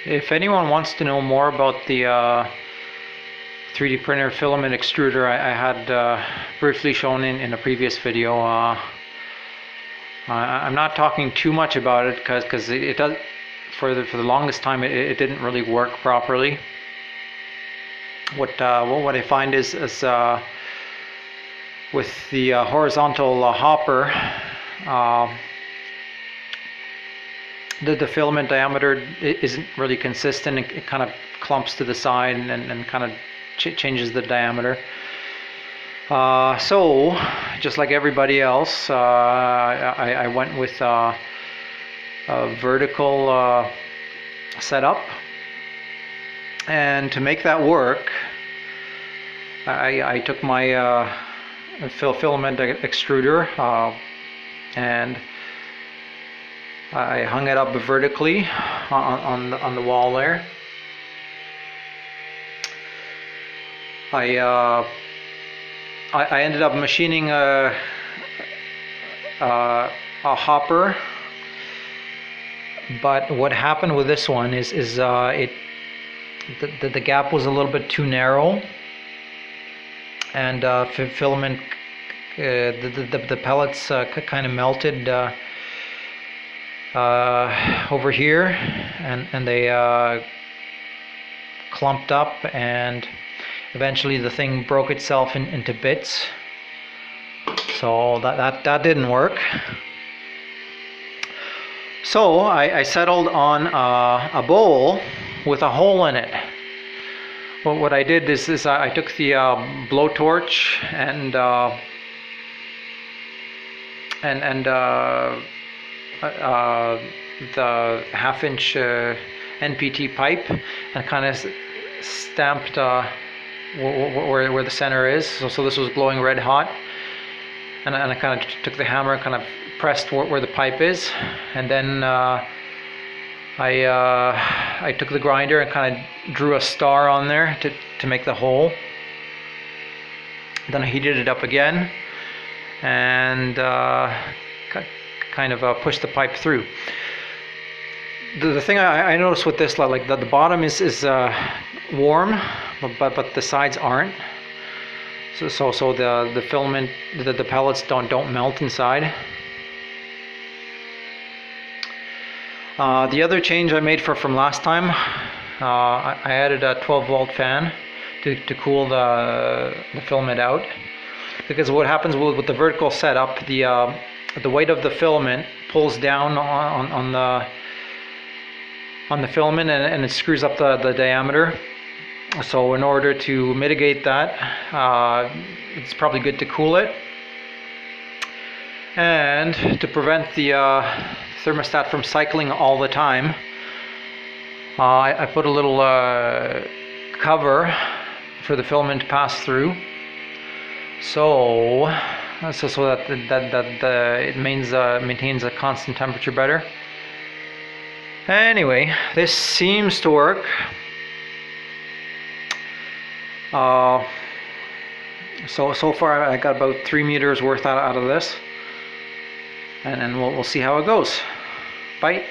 If anyone wants to know more about the 3D printer filament extruder I had briefly shown in a previous video, I'm not talking too much about it because it does, for the longest time it didn't really work properly. What I find is with the horizontal hopper, the filament diameter isn't really consistent. It kind of clumps to the side and kind of changes the diameter. So just like everybody else, I went with a vertical setup, and to make that work, I took my filament extruder and I hung it up vertically on the wall there. I ended up machining a hopper, but what happened with this one is the gap was a little bit too narrow, and filament, the pellets kind of melted over here, and they clumped up, and eventually the thing broke itself into bits. So that didn't work. So I settled on a bowl with a hole in it. Well, what I did is I took the blowtorch and the 1/2-inch NPT pipe, and kind of stamped where the center is. So this was glowing red hot, and I kind of took the hammer and kind of pressed where the pipe is, and then I took the grinder and kind of drew a star on there to make the hole. Then I heated it up again and kind of pushed the pipe through. The thing I noticed with this, like the bottom is warm, but the sides aren't. So the filament, the pellets don't melt inside. The other change I made from last time, I added a 12-volt fan to cool the filament out. Because what happens with the vertical setup, the weight of the filament pulls down on the filament, and it screws up the diameter. So in order to mitigate that, it's probably good to cool it. And to prevent the thermostat from cycling all the time, I put a little cover for the filament to pass through, so that it maintains a constant temperature better. Anyway, this seems to work. So far I got about 3 meters worth out of this, and we'll see how it goes. Bye.